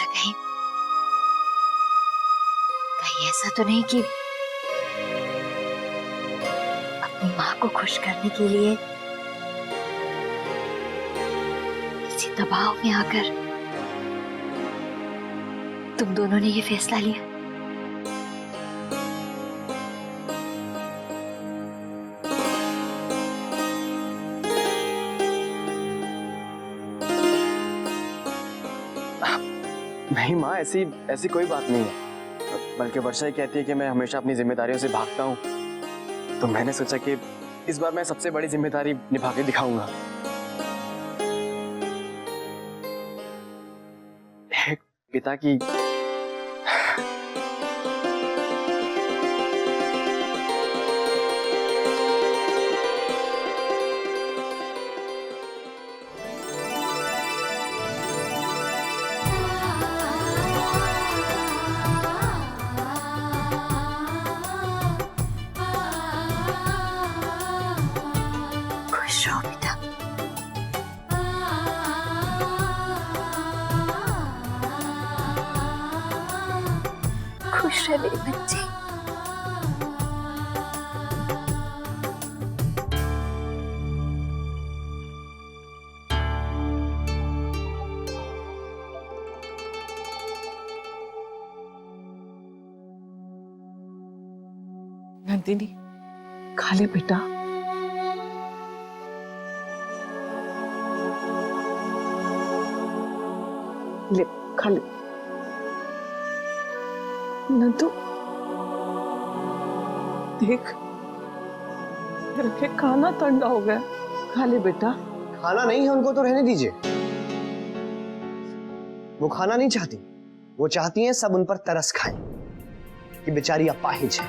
कहीं कहीं ऐसा तो नहीं कि अपनी माँ को खुश करने के लिए किसी दबाव में आकर तुम दोनों ने ये फैसला लिया? नहीं माँ, ऐसी ऐसी कोई बात नहीं है। बल्कि वर्षा ही कहती है कि मैं हमेशा अपनी जिम्मेदारियों से भागता हूँ, तो मैंने सोचा कि इस बार मैं सबसे बड़ी जिम्मेदारी निभा के दिखाऊंगा। एक पिता की खुश रहे बच्चे। नंदिनी, खा ले बेटा। ले खा ले। नंदू देख, रखे खाना ठंडा हो गया, खा ले बेटा। खाना नहीं है उनको तो रहने दीजिए। वो खाना नहीं चाहती, वो चाहती हैं सब उन पर तरस खाएं कि बेचारी अपाहिज है।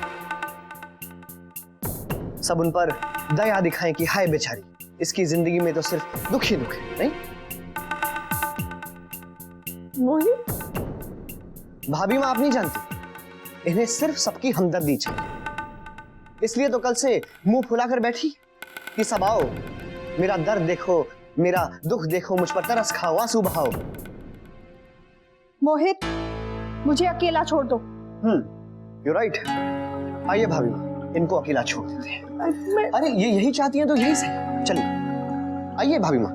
सब उन पर दया दिखाएं कि हाय बेचारी, इसकी जिंदगी में तो सिर्फ दुख ही दुख है। नहीं मोहित, भाभी मां आप नहीं जानती, इन्हें सिर्फ सबकी हमदर्दी चाहिए। इसलिए तो कल से मुंह फुलाकर बैठी कि सब आओ, मेरा दर्द देखो, मेरा दुख देखो, मुझ पर तरस खाओ, आंसू बहाओ। मोहित, मुझे अकेला छोड़ दो। You right. आइए भाभी मां, इनको अकेला छोड़ देते हैं। अरे ये यही चाहती हैं तो यही सही। चलिए आइए भाभी मां,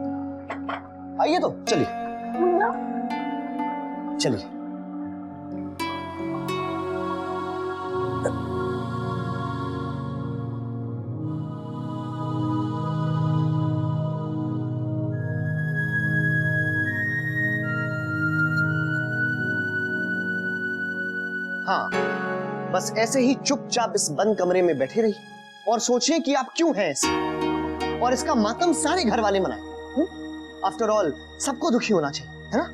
आइए तो चलिए चलिए। हाँ, बस ऐसे ही चुपचाप इस बंद कमरे में बैठे रही और सोचिए कि आप क्यों हैं ऐसे, और इसका मातम सारे घर वाले मनाएं। आफ्टर ऑल सबको दुखी होना चाहिए, है ना?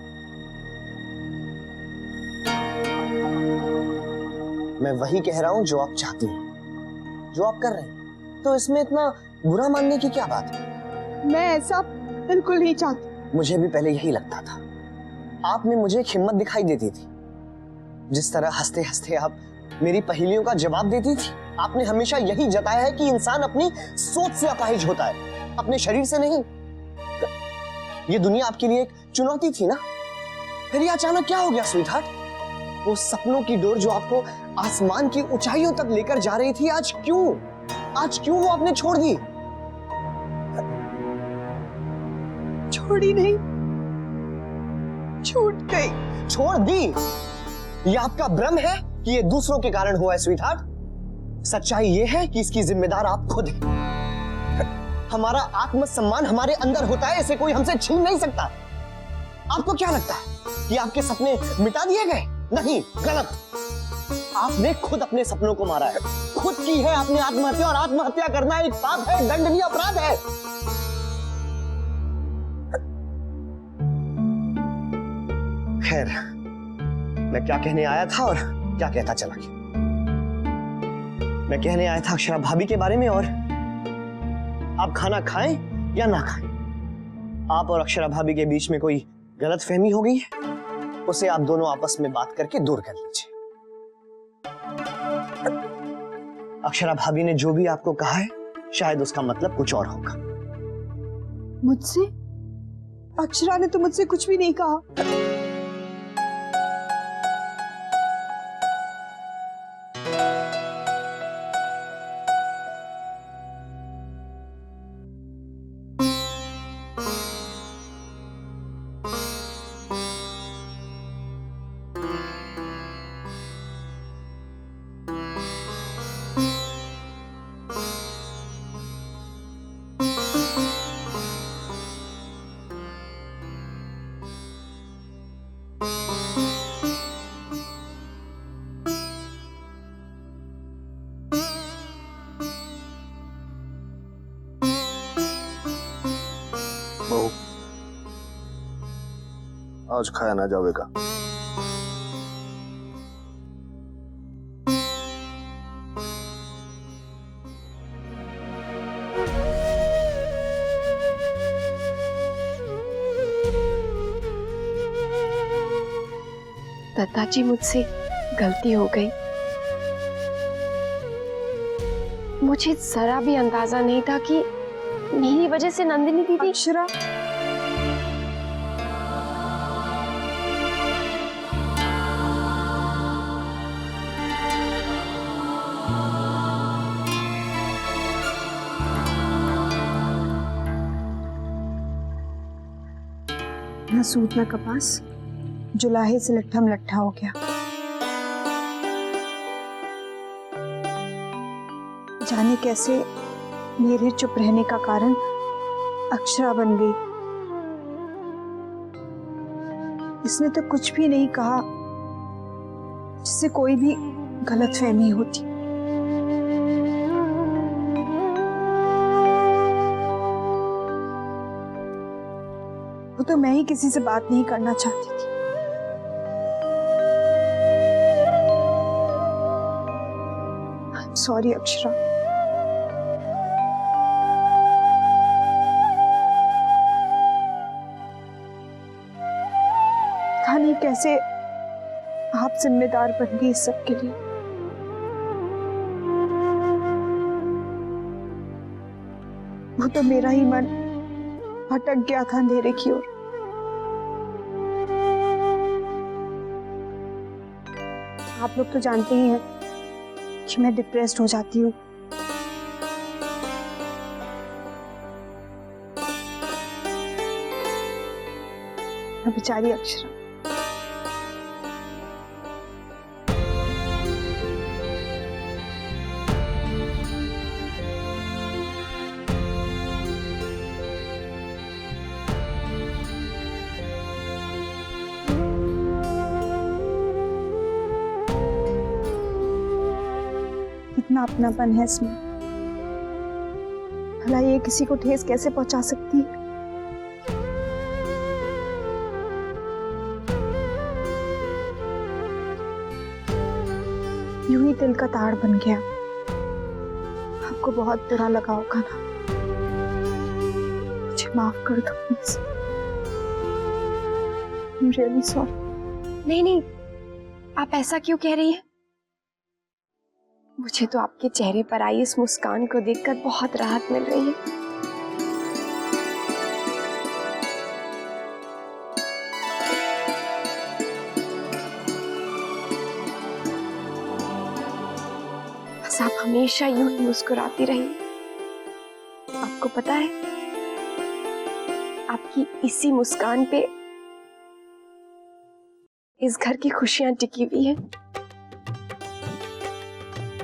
मैं वही कह रहा हूं जो आप चाहती हैं, जो आप कर रहे हैं, तो इसमें इतना बुरा मानने की क्या बात है? मैं ऐसा बिल्कुल नहीं चाहती। मुझे भी पहले यही लगता था। आप में मुझे एक हिम्मत दिखाई देती थी। जिस तरह हंसते हंसते आप मेरी पहेलियों का जवाब देती थी, आपने हमेशा यही जताया है कि इंसान अपनी सोच से अपाहिज होता है, अपने शरीर से नहीं। ये दुनिया आपके लिए एक चुनौती थी ना? फिर ये अचानक क्या हो गया स्वीटहार्ट? वो सपनों की डोर जो आपको आसमान की ऊंचाइयों तक लेकर जा रही थी, आज क्यों वो आपने छोड़ दी? छोड़ी नहीं, छूट गई। छोड़ दी? ये आपका भ्रम है कि ये दूसरों के कारण हुआ है स्वीटहार्ट। सच्चाई ये है कि इसकी जिम्मेदार आप खुद हैं। हमारा आत्मसम्मान हमारे अंदर होता है, इसे कोई हमसे छीन नहीं सकता। आपको क्या लगता है कि आपके सपने मिटा दिए गए? नहीं, गलत। आपने खुद अपने सपनों को मारा है, खुद की है आपने आत्महत्या, और आत्महत्या करना एक पाप है, दंडनीय अपराध है। खैर, मैं क्या कहने आया था और क्या कहता चला गया। मैं कहने आया था अक्षरा भाभी के बारे में, और आप खाना खाएं या ना खाएं, आप और अक्षरा भाभी के बीच में कोई गलतफहमी हो गई है, उसे आप दोनों आपस में बात करके दूर कर लीजिए। अक्षरा भाभी ने जो भी आपको कहा है, शायद उसका मतलब कुछ और होगा। मुझसे? अक्षरा ने तो मुझसे कुछ भी नहीं कहा। आज खाया ना जाएगा। दत्ता जी, मुझसे गलती हो गई। मुझे जरा भी अंदाजा नहीं था कि मेरी वजह से नंदिनी दीदी। अक्षरा, न सूत न कपास, जुलाहे से लट्ठम लट्ठा हो गया। जाने कैसे मेरे चुप रहने का कारण अक्षरा बन गई। इसने तो कुछ भी नहीं कहा जिससे कोई भी गलतफहमी होती। वो तो मैं ही किसी से बात नहीं करना चाहती थी। सॉरी अक्षरा। पता नहीं कैसे आप जिम्मेदार बन गई इस सब के लिए। वो तो मेरा ही मन भटक गया था अंधेरे की ओर। आप लोग तो जानते ही हैं कि मैं डिप्रेस्ड हो जाती हूँ। बेचारी अक्षरा। कितना अपनापन है इसमें। भला ये किसी को ठेस कैसे पहुंचा सकती है। यूं ही दिल का ताड़ बन गया। आपको बहुत बुरा लगा होगा ना। मुझे माफ कर दो प्लीज। I'm really sorry। नहीं नहीं, आप ऐसा क्यों कह रही हैं? मुझे तो आपके चेहरे पर आई इस मुस्कान को देखकर बहुत राहत मिल रही है। बस आप हमेशा यूं ही मुस्कुराती रहिए। आपको पता है, आपकी इसी मुस्कान पे इस घर की खुशियां टिकी हुई हैं।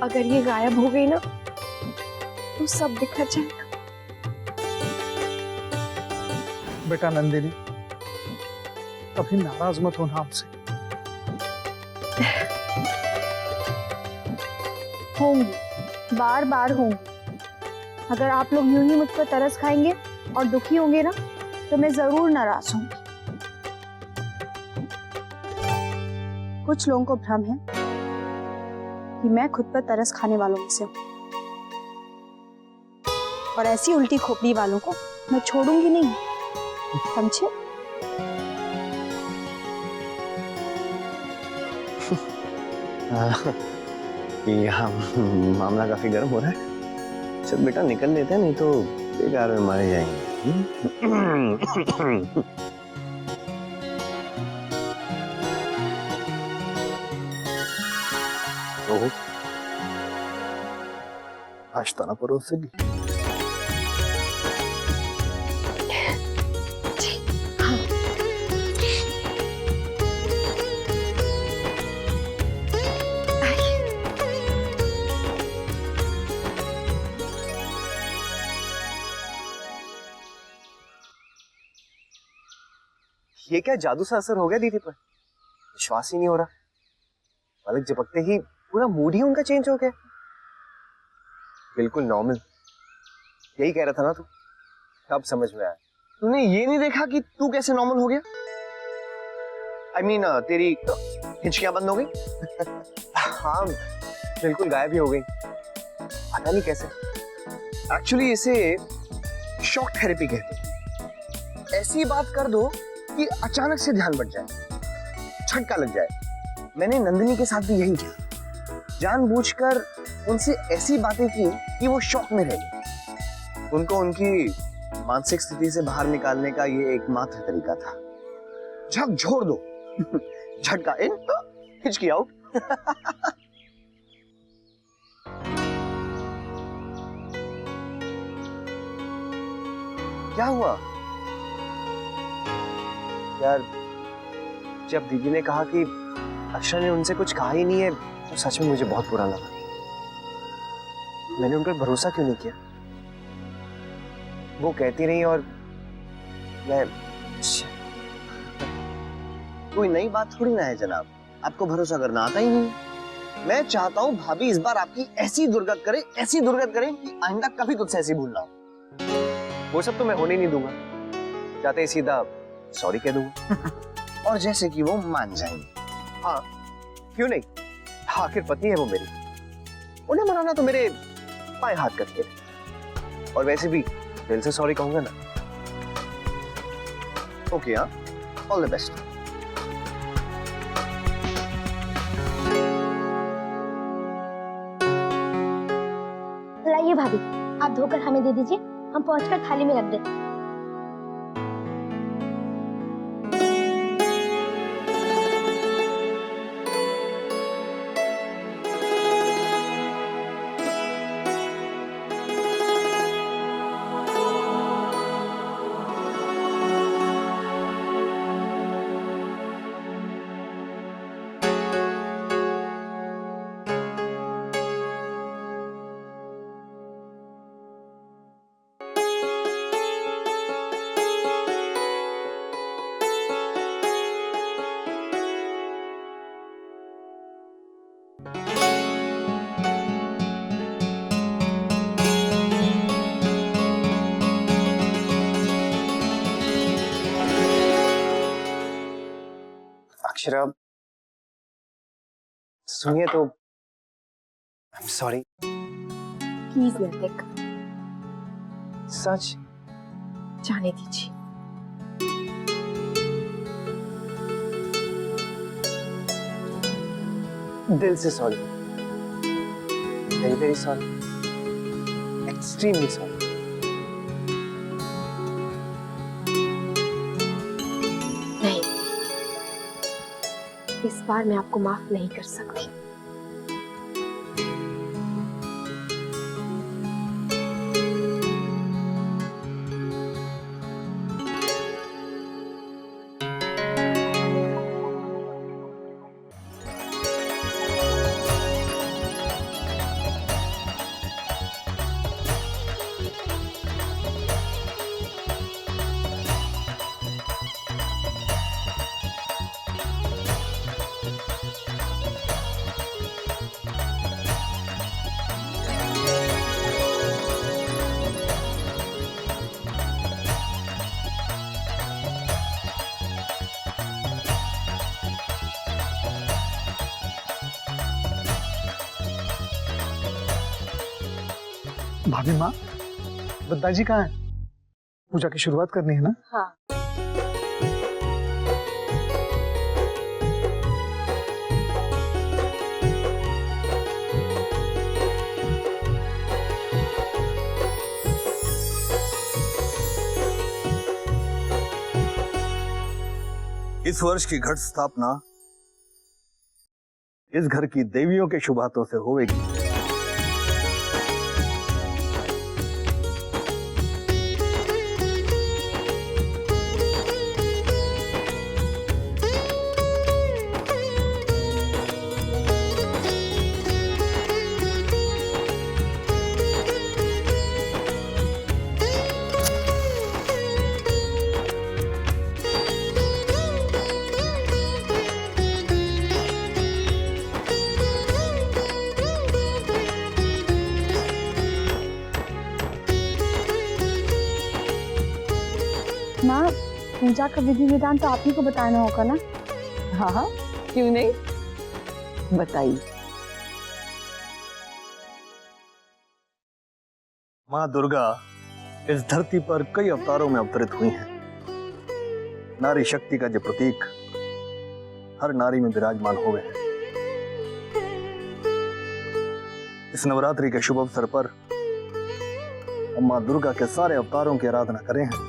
अगर ये गायब हो गई ना तो सब बिखर जाएगा। बेटा नंदिनी, कभी नाराज मत होना हमसे। होंगी, बार बार होंगी। अगर आप लोग यूं ही मुझ पर तरस खाएंगे और दुखी होंगे ना तो मैं जरूर नाराज होंगी। कुछ लोगों को भ्रम है कि मैं खुद पर तरस खाने वालों में से हूं, और ऐसी उल्टी खोपड़ी वालों को मैं छोड़ूंगी नहीं, समझे? यहाँ मामला काफी गर्म हो रहा है। चल बेटा निकल लेते हैं, नहीं तो बेकार में मारे जाएंगे। ओह, नाश्ता ना परोसेगी? ये क्या जादू सा असर हो गया दीदी पर? विश्वास ही नहीं हो रहा। पलक झपकते ही पूरा मूड ही उनका चेंज हो गया। बिल्कुल नॉर्मल। यही कह रहा था ना तू? अब समझ में आया। तूने ये नहीं देखा कि तू कैसे नॉर्मल हो गया? I mean, तेरी हिचकियां बंद हो गई? हाँ, बिल्कुल गायब ही हो गई। पता नहीं कैसे। एक्चुअली इसे शॉक थेरेपी कहते हैं। ऐसी बात कर दो कि अचानक से ध्यान बट जाए, झटका लग जाए। मैंने नंदिनी के साथ भी यही किया, जानबूझकर उनसे ऐसी बातें की कि वो शॉक में रह गई। उनको उनकी मानसिक स्थिति से बाहर निकालने का ये एकमात्र तरीका था। झकझोर दो, झटका इन, हिचकी आउट। क्या हुआ यार? जब दीदी ने कहा कि अक्षरा ने उनसे कुछ कहा ही नहीं है, तो सच में मुझे बहुत बुरा लगा। मैंने उन पर भरोसा क्यों नहीं किया? वो कहती रही और मैं... कोई नई बात थोड़ी ना है जनाब, आपको भरोसा करना आता ही नहीं। मैं चाहता हूँ भाभी इस बार आपकी ऐसी दुर्गत करे कि आइंदा कभी तुझसे ऐसी भूल ना हो। वो सब तो मैं होने नहीं दूंगा, चाहते ही सीधा सॉरी कह दूंगा और जैसे कि वो मान जाएंगे। हाँ, क्यों नहीं, आखिर पत्नी है वो मेरी, उन्हें मनाना तो मेरे पाए हाथ करके। और वैसे भी दिल से सॉरी कहूंगा ना। ओके, हाँ, ऑल द बेस्ट। लाइए भाभी, आप धोकर हमें दे दीजिए, हम पहुंचकर थाली में रख दें। अक्षरा, सुनिए तो, आई एम सॉरी। प्लीज नैतिक, सच जाने दीजिए। दिल से sorry, very very sorry, extremely sorry. नहीं, इस बार मैं आपको माफ नहीं कर सकती। भाभी माँ, बद्दा जी कहाँ है? पूजा की शुरुआत करनी है ना? हाँ। इस वर्ष की घट स्थापना इस घर की देवियों के शुभ हाथों से होगी। माँ, पूजा का विधि विधान तो आप ही को बताना होगा ना? हाँ हाँ, क्यों नहीं, बताइए। माँ दुर्गा इस धरती पर कई अवतारों में अवतरित हुई हैं। नारी शक्ति का जो प्रतीक हर नारी में विराजमान हो गए हैं। इस नवरात्रि के शुभ अवसर पर हम माँ दुर्गा के सारे अवतारों की आराधना करें हैं।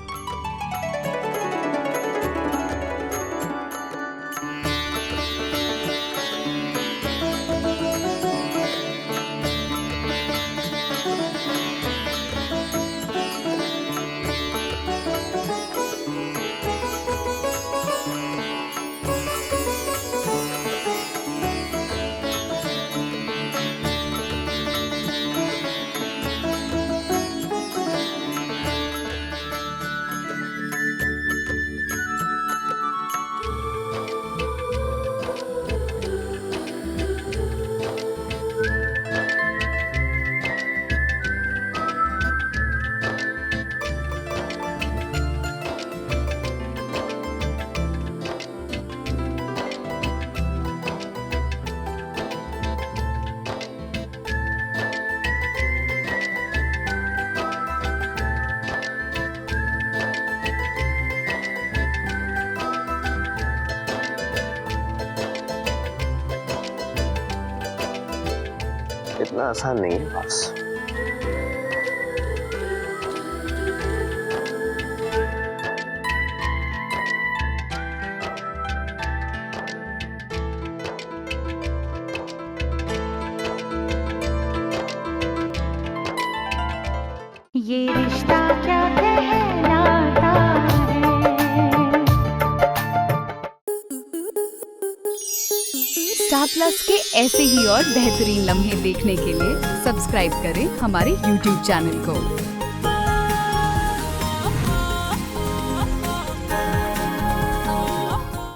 इतना आसान नहीं है बॉस। ये रिश्ता क्या कहलाता है। स्टार प्लस के ऐसे ही और बेहतरीन लम्हे देखने के लिए सब्सक्राइब करें हमारे YouTube चैनल को।